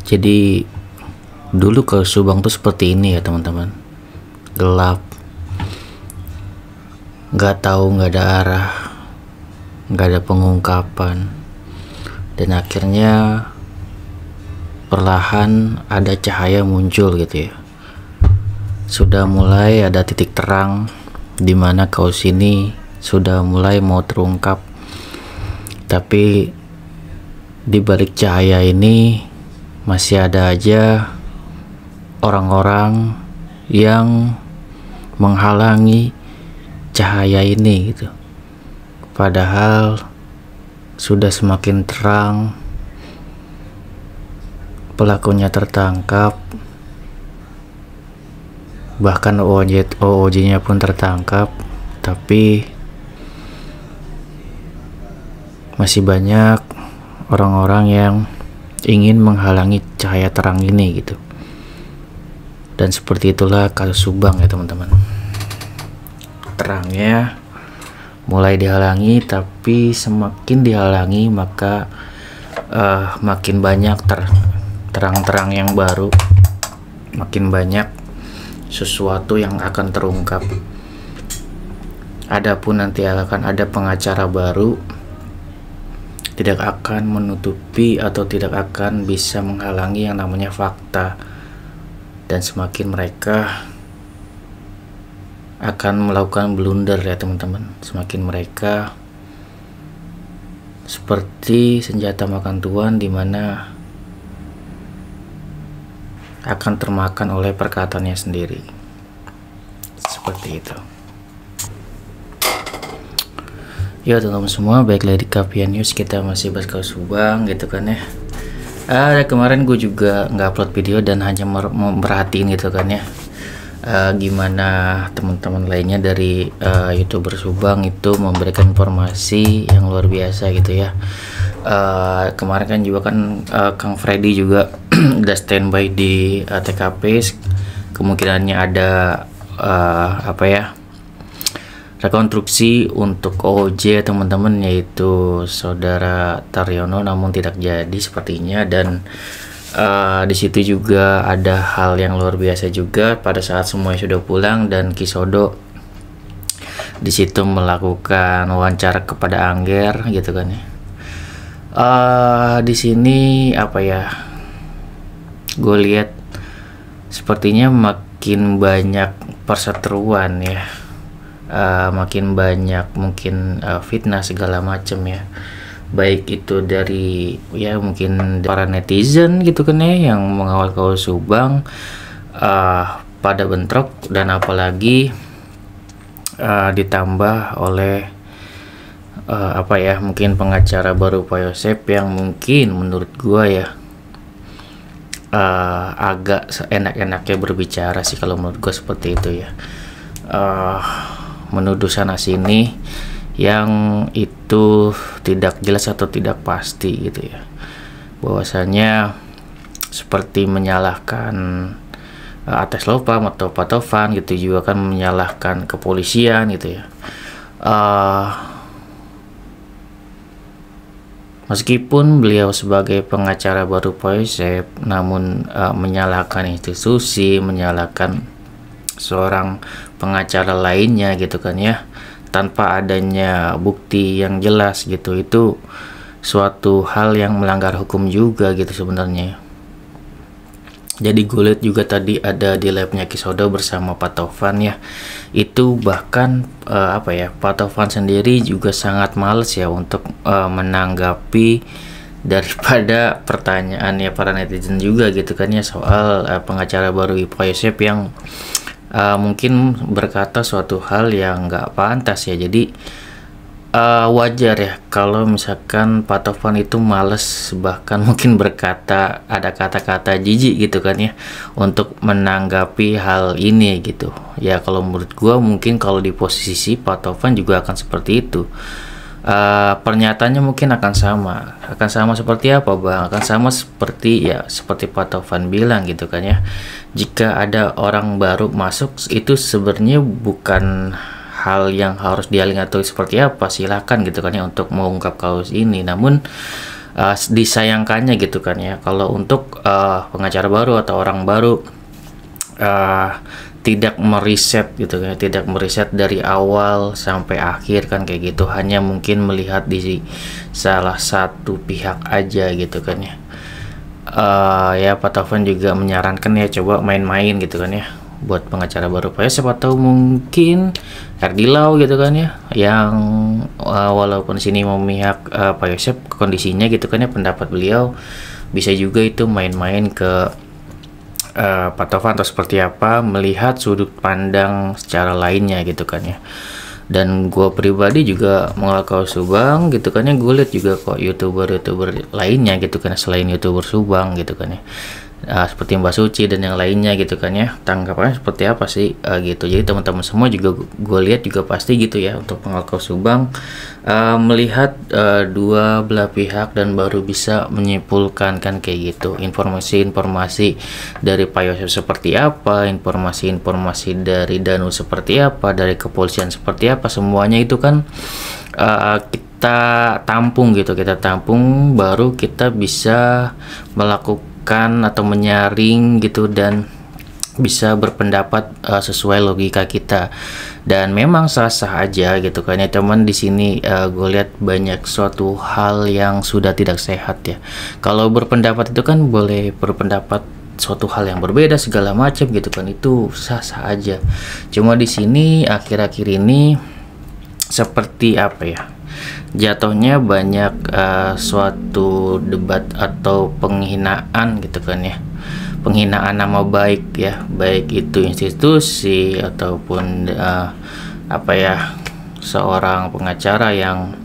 Jadi dulu ke Subang tuh seperti ini ya teman-teman, gelap, nggak tahu, nggak ada arah, nggak ada pengungkapan, dan akhirnya perlahan ada cahaya muncul gitu ya. Sudah mulai ada titik terang di mana kaos ini sudah mulai mau terungkap, tapi di balik cahaya ini masih ada aja orang-orang yang menghalangi cahaya ini gitu. Padahal sudah semakin terang, pelakunya tertangkap, bahkan OOJ-nya pun tertangkap, tapi masih banyak orang-orang yang ingin menghalangi cahaya terang ini gitu. Dan seperti itulah kasus Subang ya teman-teman. Terangnya mulai dihalangi, tapi semakin dihalangi maka makin banyak terang-terang yang baru, makin banyak sesuatu yang akan terungkap. Adapun nanti akan ada pengacara baru, tidak akan menutupi atau tidak akan bisa menghalangi yang namanya fakta. Dan semakin mereka akan melakukan blunder ya teman-teman, semakin mereka seperti senjata makan tuan, dimana akan termakan oleh perkataannya sendiri. Seperti itu. Ya teman-teman semua, baik lagi di Kapian News, kita masih bahas kasus Subang gitu kan ya. Kemarin gue juga nggak upload video dan hanya merhatiin gitu kan ya, gimana teman-teman lainnya dari YouTuber Subang itu memberikan informasi yang luar biasa gitu ya. Kemarin kan juga kan Kang Freddy juga udah standby di TKP, kemungkinannya ada rekonstruksi untuk OJ teman-teman, yaitu saudara Taryono, namun tidak jadi sepertinya. Dan di situ juga ada hal yang luar biasa juga pada saat semuanya sudah pulang dan Kisodo di situ melakukan wawancara kepada Angger gitu kan ya. Di sini gue lihat sepertinya makin banyak perseteruan ya. Makin banyak mungkin fitnah segala macam ya, baik itu dari ya mungkin para netizen gitu kan ya yang mengawal kasus Subang pada bentrok, dan apalagi ditambah oleh mungkin pengacara baru Pak Yosep yang mungkin menurut gua ya agak enak-enaknya berbicara sih, kalau menurut gua seperti itu ya. Menuduh sana sini yang itu tidak jelas atau tidak pasti gitu ya, bahwasanya seperti menyalahkan atas Lopam atau Pak Tovan gitu, juga kan menyalahkan kepolisian gitu ya. Meskipun beliau sebagai pengacara baru Pak Yosep, namun menyalahkan institusi, menyalahkan seorang pengacara lainnya gitu kan ya, tanpa adanya bukti yang jelas gitu, itu suatu hal yang melanggar hukum juga gitu sebenarnya. Jadi gue lihat juga tadi ada di labnya Kisodo bersama Pak Tovan ya, itu bahkan Pak Tovan sendiri juga sangat males ya untuk menanggapi daripada pertanyaan ya para netizen juga gitu kan ya, soal pengacara baru Pak Yosep yang mungkin berkata suatu hal yang nggak pantas ya. Jadi wajar ya kalau misalkan Pak Tovan itu males, bahkan mungkin berkata ada kata-kata jijik gitu kan ya untuk menanggapi hal ini gitu ya. Kalau menurut gua mungkin kalau di posisi Pak Tovan juga akan seperti itu. Pernyataannya mungkin akan sama seperti apa bang, akan sama seperti Pak Tovan bilang gitu kan ya, jika ada orang baru masuk itu sebenarnya bukan hal yang harus dialing atau seperti apa, silahkan gitu kan ya untuk mengungkap kasus ini. Namun disayangkannya gitu kan ya, kalau untuk pengacara baru atau orang baru tidak meriset gitu kan, tidak meriset dari awal sampai akhir kan kayak gitu, hanya mungkin melihat di salah satu pihak aja gitu kan ya. Ya Pak Taufan juga menyarankan ya coba main-main gitu kan ya buat pengacara baru, ya siapa tahu mungkin Herdi Lau gitu kan ya, yang walaupun sini memihak Pak Yosep kondisinya gitu kan ya, pendapat beliau bisa juga itu main-main ke Pak Taufan atau seperti apa, melihat sudut pandang secara lainnya gitu kan ya. Dan gue pribadi juga mengawal kaos Subang gitu kan ya, gue lihat juga kok youtuber lainnya gitu kan selain youtuber Subang gitu kan ya, seperti Mbak Suci dan yang lainnya gitu kan ya, tanggapannya seperti apa sih gitu. Jadi teman-teman semua juga gue lihat juga pasti gitu ya, untuk pengawal kaos Subang melihat dua belah pihak dan baru bisa menyimpulkan kan kayak gitu, informasi-informasi dari Pak Yosef seperti apa, informasi-informasi dari Danu seperti apa, dari kepolisian seperti apa, semuanya itu kan kita tampung gitu, kita tampung baru kita bisa melakukan atau menyaring gitu dan bisa berpendapat sesuai logika kita. Dan memang sah-sah aja gitu kan ya, teman di sini gue lihat banyak suatu hal yang sudah tidak sehat ya. Kalau berpendapat itu kan boleh berpendapat suatu hal yang berbeda segala macam gitu kan, itu sah-sah aja. Cuma di sini akhir-akhir ini seperti apa ya, jatuhnya banyak suatu debat atau penghinaan gitu kan ya, penghinaan nama baik ya, baik itu institusi ataupun apa ya, seorang pengacara yang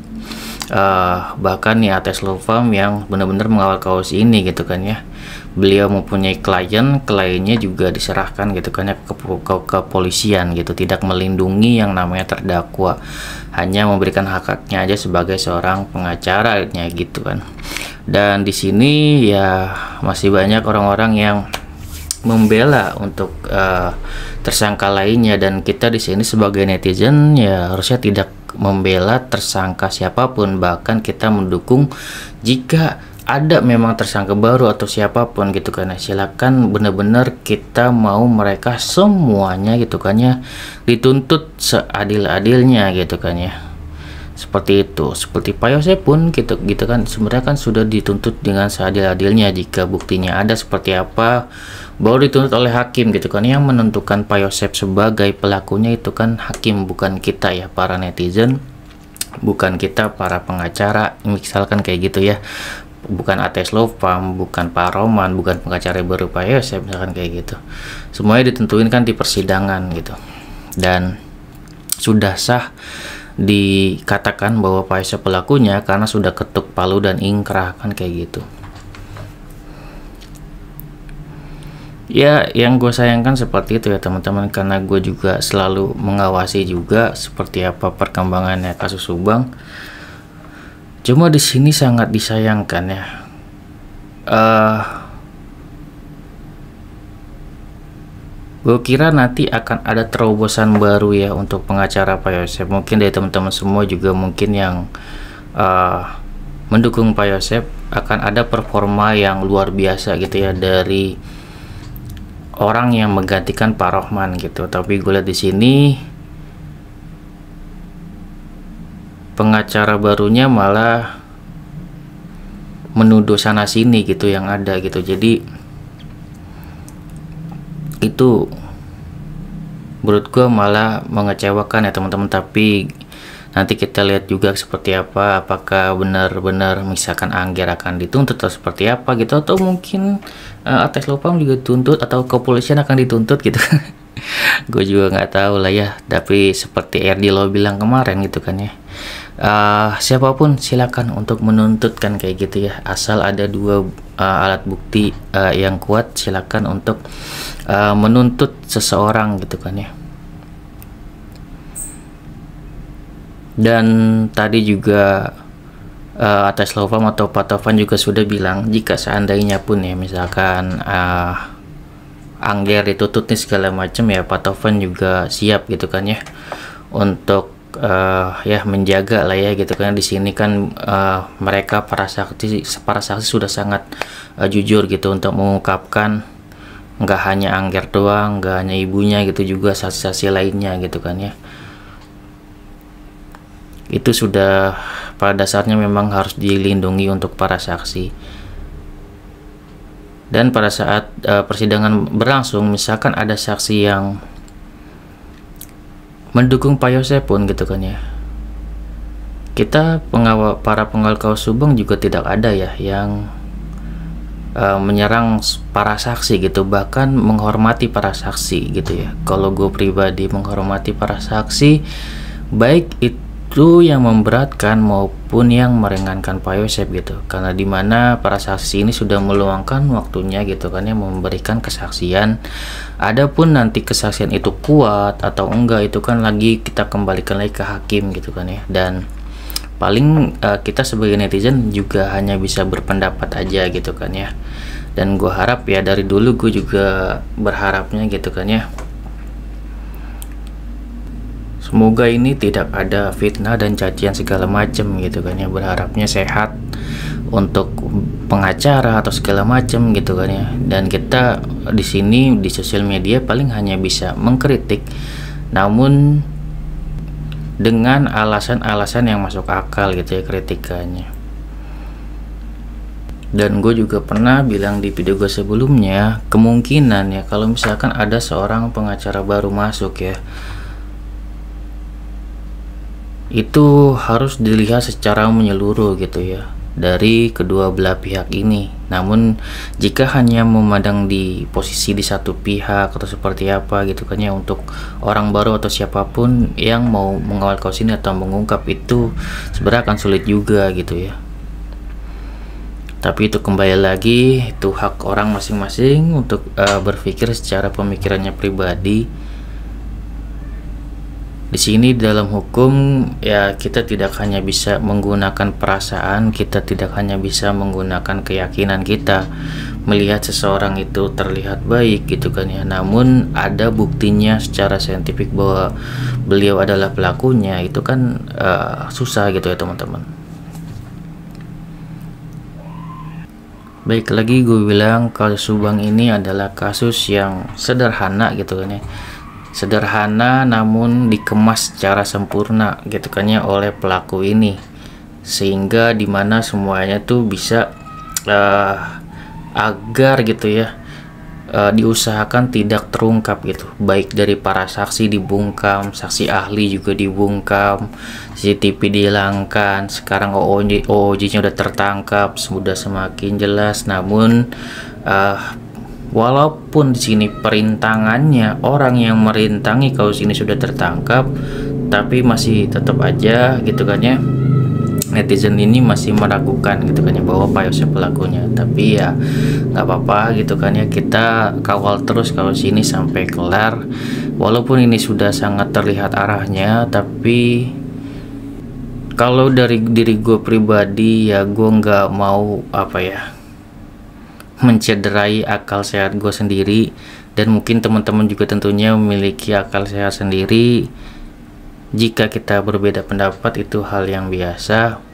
bahkan ya Ates Law Firm yang benar-benar mengawal kaos ini gitu kan ya. Beliau mempunyai kliennya juga diserahkan gitu kan ya ke kepolisian gitu, tidak melindungi yang namanya terdakwa, hanya memberikan hak-haknya aja sebagai seorang pengacaranya gitu kan. Dan di sini ya masih banyak orang-orang yang membela untuk tersangka lainnya, dan kita di sini sebagai netizen ya harusnya tidak membela tersangka siapapun, bahkan kita mendukung jika ada memang tersangka baru atau siapapun gitu kan, silakan benar-benar kita mau mereka semuanya gitu kan ya dituntut seadil-adilnya gitu kan ya, seperti itu. Seperti Pak Yosep pun gitu kan, sebenarnya kan sudah dituntut dengan seadil-adilnya, jika buktinya ada seperti apa baru dituntut oleh hakim gitu kan. Yang menentukan Pak Yosep sebagai pelakunya itu kan hakim, bukan kita ya para netizen, bukan kita para pengacara misalkan kayak gitu ya, bukan Ates Law Firm, bukan Pak Roman, bukan pengacara baru Pak Yosep misalkan kayak gitu. Semuanya ditentuin kan di persidangan gitu, dan sudah sah dikatakan bahwa Pak Yosep pelakunya karena sudah ketuk palu dan ingkrah kan kayak gitu. Ya yang gue sayangkan seperti itu ya teman-teman, karena gue juga selalu mengawasi juga seperti apa perkembangannya kasus Subang. Cuma di sini sangat disayangkan ya, gue kira nanti akan ada terobosan baru ya untuk pengacara Pak Yosep. Mungkin dari teman-teman semua juga mungkin yang mendukung Pak Yosep akan ada performa yang luar biasa gitu ya dari orang yang menggantikan Pak Rohman gitu. Tapi gue lihat di sini pengacara barunya malah menuduh sana sini gitu yang ada gitu. Jadi itu menurut gue malah mengecewakan ya teman-teman. Tapi nanti kita lihat juga seperti apa, apakah benar-benar misalkan Angger akan dituntut atau seperti apa gitu, atau mungkin Ates Law Firm juga dituntut atau kepolisian akan dituntut gitu. Gue juga nggak tahu lah ya. Tapi seperti RD lo bilang kemarin gitu kan ya, siapapun silakan untuk menuntut kan kayak gitu ya, asal ada dua alat bukti yang kuat, silakan untuk menuntut seseorang gitu kan ya. Dan tadi juga Ates Law Firm atau Pak Taufan juga sudah bilang, jika seandainya pun ya misalkan Angger dituntut nih segala macam ya, Pak Taufan juga siap gitu kan ya untuk ya menjaga lah ya gitu kan. Di sini kan mereka para saksi sudah sangat jujur gitu untuk mengungkapkan, nggak hanya Angger doang, nggak hanya ibunya gitu, juga saksi-saksi lainnya gitu kan ya. Itu sudah pada dasarnya memang harus dilindungi untuk para saksi. Dan pada saat persidangan berlangsung, misalkan ada saksi yang mendukung Pak Yosep pun gitu kan ya, kita para pengawal KUA Subang juga tidak ada ya yang menyerang para saksi gitu, bahkan menghormati para saksi gitu ya. Kalau gue pribadi menghormati para saksi, baik itu yang memberatkan maupun yang meringankan Pak Yosep gitu, karena dimana para saksi ini sudah meluangkan waktunya gitu kan ya, memberikan kesaksian. Adapun nanti kesaksian itu kuat atau enggak, itu kan lagi kita kembalikan lagi ke hakim gitu kan ya. Dan paling kita sebagai netizen juga hanya bisa berpendapat aja gitu kan ya. Dan gue harap ya, dari dulu gue juga berharapnya gitu kan ya, semoga ini tidak ada fitnah dan cacian segala macam gitu kan ya. Berharapnya sehat untuk pengacara atau segala macam gitu kan ya. Dan kita di sini di sosial media paling hanya bisa mengkritik, namun dengan alasan-alasan yang masuk akal gitu ya kritikannya. Dan gue juga pernah bilang di video gue sebelumnya, kemungkinan ya kalau misalkan ada seorang pengacara baru masuk ya, itu harus dilihat secara menyeluruh gitu ya dari kedua belah pihak ini. Namun jika hanya memandang di posisi di satu pihak atau seperti apa gitu kan ya, untuk orang baru atau siapapun yang mau mengawal kasus ini atau mengungkap, itu sebenarnya akan sulit juga gitu ya. Tapi itu kembali lagi, itu hak orang masing-masing untuk berpikir secara pemikirannya pribadi. Di sini dalam hukum ya, kita tidak hanya bisa menggunakan perasaan, kita tidak hanya bisa menggunakan keyakinan kita melihat seseorang itu terlihat baik gitu kan ya, namun ada buktinya secara saintifik bahwa beliau adalah pelakunya, itu kan susah gitu ya teman-teman. Baik lagi gue bilang, kasus Subang ini adalah kasus yang sederhana gitu kan ya, sederhana namun dikemas secara sempurna gitu kan ya oleh pelaku ini, sehingga dimana semuanya tuh bisa agar gitu ya diusahakan tidak terungkap gitu, baik dari para saksi dibungkam, saksi ahli juga dibungkam, CCTV dihilangkan, sekarang OOJ-nya udah tertangkap, sudah semakin jelas. Namun walaupun di sini perintangannya, orang yang merintangi kasus ini sudah tertangkap, tapi masih tetap aja gitu kan ya, netizen ini masih meragukan gitu kan ya bahwa Pak Yosep pelakunya. Tapi ya nggak apa-apa gitu kan ya, kita kawal terus kasus ini sampai kelar. Walaupun ini sudah sangat terlihat arahnya, tapi kalau dari diri gue pribadi ya, gue nggak mau apa ya, mencederai akal sehat gue sendiri. Dan mungkin teman-teman juga tentunya memiliki akal sehat sendiri. Jika kita berbeda pendapat itu hal yang biasa.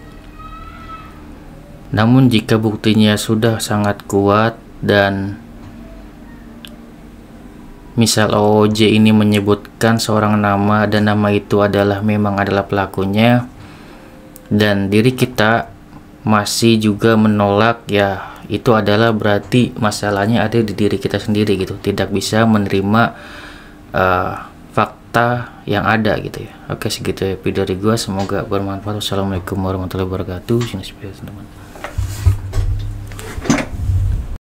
Namun jika buktinya sudah sangat kuat dan misal OOJ ini menyebutkan seorang nama dan nama itu memang adalah pelakunya, dan diri kita masih juga menolak, ya itu adalah berarti masalahnya ada di diri kita sendiri gitu, tidak bisa menerima fakta yang ada gitu ya. Oke, segitu ya video dari gua, semoga bermanfaat. Wassalamualaikum warahmatullahi wabarakatuh. Teman-teman.